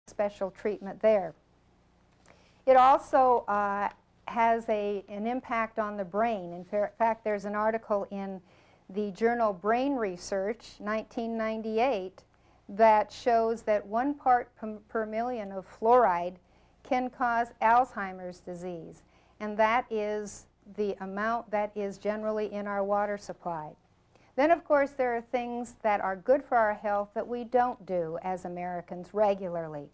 special treatment there. It also has an impact on the brain. In fact, there's an article in the journal Brain Research, 1998, that shows that 1 part per million of fluoride can cause Alzheimer's disease, and that is the amount that is generally in our water supply. Then, of course, there are things that are good for our health that we don't do as Americans regularly.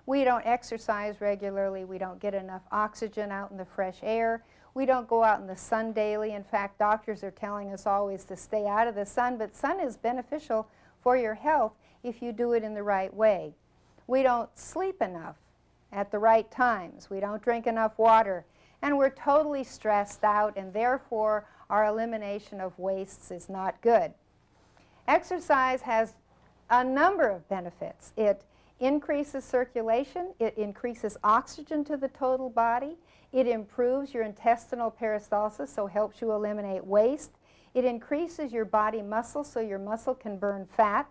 We don't exercise regularly. We don't get enough oxygen out in the fresh air. We don't go out in the sun daily. In fact, doctors are telling us always to stay out of the sun, but sun is beneficial for your health if you do it in the right way. We don't sleep enough at the right times. We don't drink enough water. And we're totally stressed out, and therefore our elimination of wastes is not good. Exercise has a number of benefits. It increases circulation, it increases oxygen to the total body, it improves your intestinal peristalsis, so helps you eliminate waste, it increases your body muscle so your muscle can burn fat,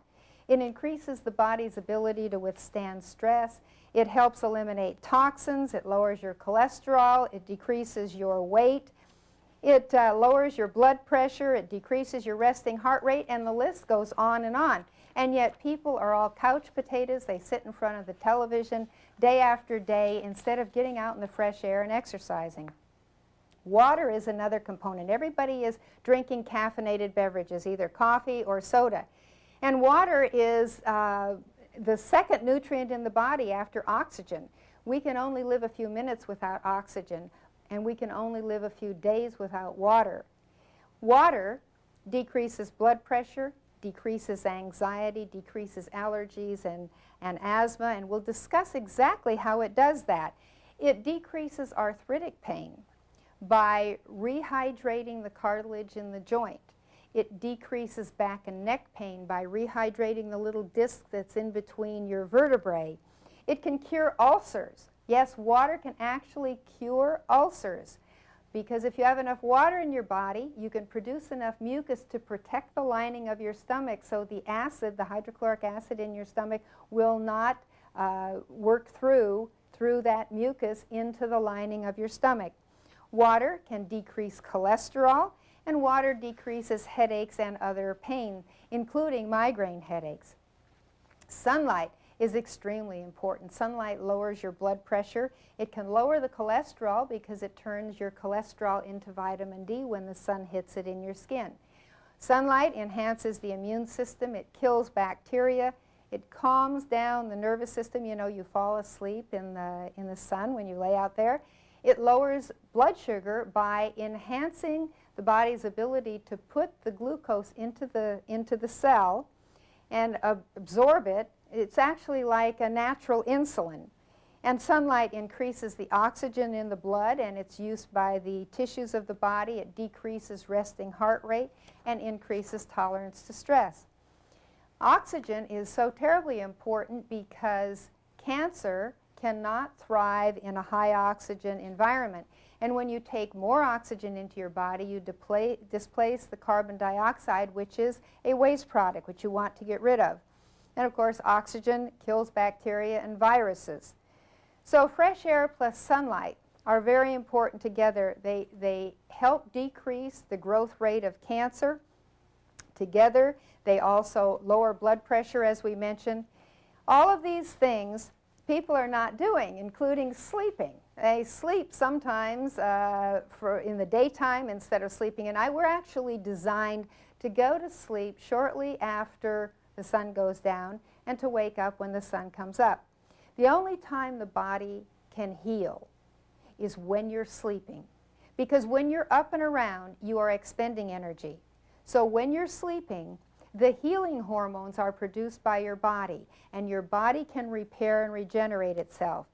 it increases the body's ability to withstand stress, it helps eliminate toxins, it lowers your cholesterol, it decreases your weight, it lowers your blood pressure, it decreases your resting heart rate, and the list goes on and on. And yet people are all couch potatoes. They sit in front of the television day after day instead of getting out in the fresh air and exercising. Water is another component. Everybody is drinking caffeinated beverages, either coffee or soda. And water is the second nutrient in the body after oxygen. We can only live a few minutes without oxygen, and we can only live a few days without water. Water decreases blood pressure, decreases anxiety, decreases allergies and asthma, and we'll discuss exactly how it does that. It decreases arthritic pain by rehydrating the cartilage in the joint. It decreases back and neck pain by rehydrating the little disc that's in between your vertebrae. It can cure ulcers. Yes, water can actually cure ulcers, because if you have enough water in your body, you can produce enough mucus to protect the lining of your stomach so the acid, the hydrochloric acid in your stomach, will not work through that mucus into the lining of your stomach. Water can decrease cholesterol, and water decreases headaches and other pain, including migraine headaches. Sunlight is extremely important. Sunlight lowers your blood pressure. It can lower the cholesterol because it turns your cholesterol into vitamin D when the sun hits it in your skin. Sunlight enhances the immune system. It kills bacteria. It calms down the nervous system. You know, you fall asleep in the sun when you lay out there. It lowers blood sugar by enhancing the body's ability to put the glucose into the cell and absorb it. It's actually like a natural insulin. And sunlight increases the oxygen in the blood, and it's used by the tissues of the body. It decreases resting heart rate and increases tolerance to stress. Oxygen is so terribly important because cancer cannot thrive in a high oxygen environment. And when you take more oxygen into your body, you displace the carbon dioxide, which is a waste product, which you want to get rid of. And of course, oxygen kills bacteria and viruses. So fresh air plus sunlight are very important together. They help decrease the growth rate of cancer. Together, they also lower blood pressure, as we mentioned. All of these things people are not doing, including sleeping. They sleep sometimes in the daytime instead of sleeping at night. We're actually designed to go to sleep shortly after the sun goes down and to wake up when the sun comes up. The only time the body can heal is when you're sleeping, because when you're up and around, you are expending energy. So when you're sleeping, the healing hormones are produced by your body, and your body can repair and regenerate itself.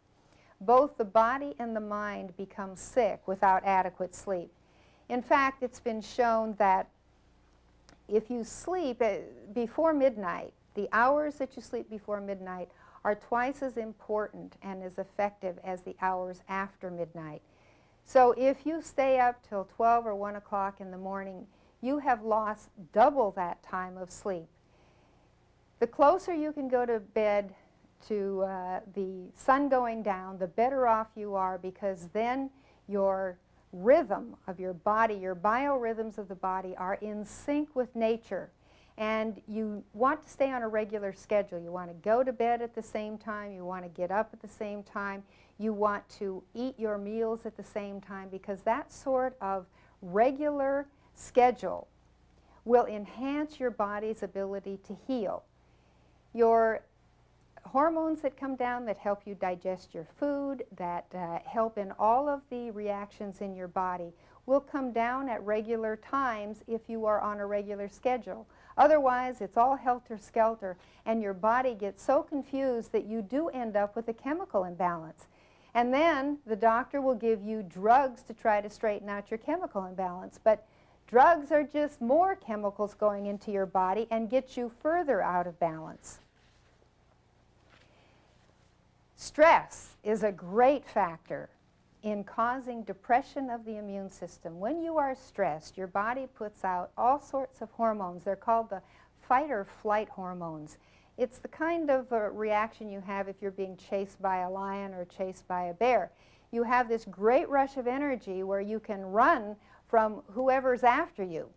Both the body and the mind become sick without adequate sleep. In fact, it's been shown that if you sleep before midnight, the hours that you sleep before midnight are twice as important and as effective as the hours after midnight. So if you stay up till 12 or 1 o'clock in the morning, you have lost double that time of sleep. The closer you can go to bed to the sun going down, the better off you are, because then your rhythm of your body, your biorhythms of the body are in sync with nature. And you want to stay on a regular schedule. You want to go to bed at the same time. You want to get up at the same time. You want to eat your meals at the same time, because that sort of regular schedule will enhance your body's ability to heal. Your hormones that come down that help you digest your food, that help in all of the reactions in your body, will come down at regular times if you are on a regular schedule. Otherwise, it's all helter-skelter, and your body gets so confused that you do end up with a chemical imbalance. And then the doctor will give you drugs to try to straighten out your chemical imbalance. But drugs are just more chemicals going into your body and get you further out of balance. Stress is a great factor in causing depression of the immune system. When you are stressed, your body puts out all sorts of hormones. They're called the fight or flight hormones. It's the kind of reaction you have if you're being chased by a lion or chased by a bear. You have this great rush of energy where you can run from whoever's after you.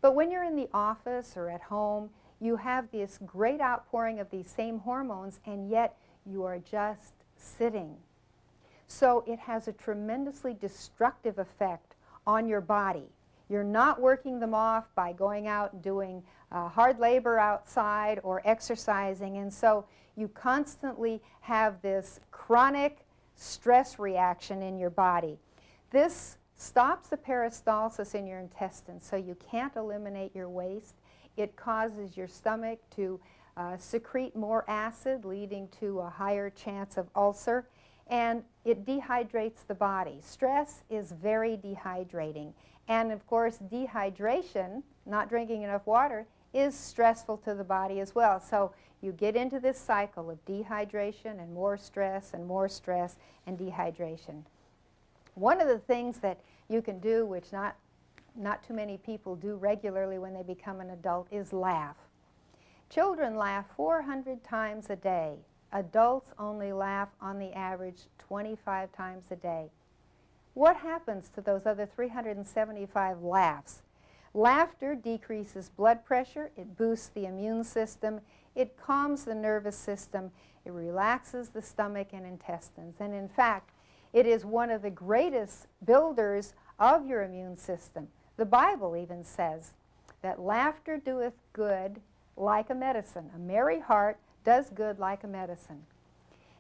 But when you're in the office or at home, you have this great outpouring of these same hormones, and yet you are just sitting. So it has a tremendously destructive effect on your body. You're not working them off by going out and doing hard labor outside or exercising, and so you constantly have this chronic stress reaction in your body. This stops the peristalsis in your intestines, so you can't eliminate your waste. It causes your stomach to secrete more acid, leading to a higher chance of ulcer, and it dehydrates the body. Stress is very dehydrating, and of course dehydration, not drinking enough water, is stressful to the body as well. So you get into this cycle of dehydration and more stress and dehydration. One of the things that you can do, which not too many people do regularly when they become an adult, is laugh. Children laugh 400 times a day. Adults only laugh on the average 25 times a day. What happens to those other 375 laughs? Laughter decreases blood pressure, it boosts the immune system, it calms the nervous system, it relaxes the stomach and intestines, and in fact, it is one of the greatest builders of your immune system. The Bible even says that laughter doeth good like a medicine. A merry heart does good like a medicine.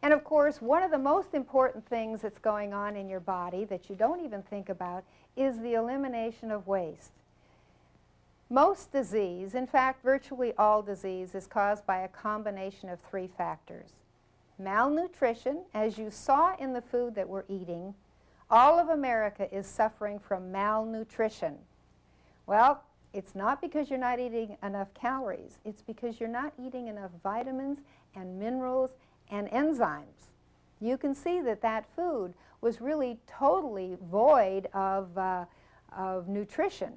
And of course, one of the most important things that's going on in your body that you don't even think about is the elimination of waste. Most disease, in fact, virtually all disease, is caused by a combination of three factors. Malnutrition, as you saw in the food that we're eating, all of America is suffering from malnutrition. Well, it's not because you're not eating enough calories. It's because you're not eating enough vitamins and minerals and enzymes. You can see that that food was really totally void of nutrition.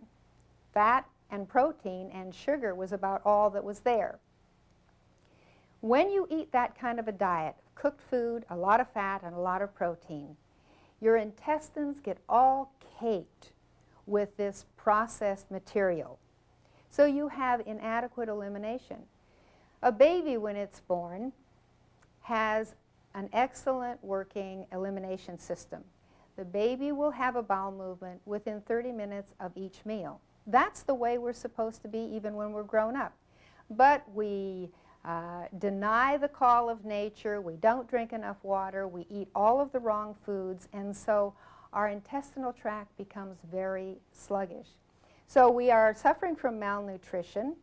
Fat and protein and sugar was about all that was there. When you eat that kind of a diet, cooked food, a lot of fat and a lot of protein, your intestines get all caked with this processed material. So you have inadequate elimination. A baby, when it's born, has an excellent working elimination system. The baby will have a bowel movement within 30 minutes of each meal. That's the way we're supposed to be even when we're grown up. But we deny the call of nature, we don't drink enough water, we eat all of the wrong foods, and so our intestinal tract becomes very sluggish. So we are suffering from malnutrition.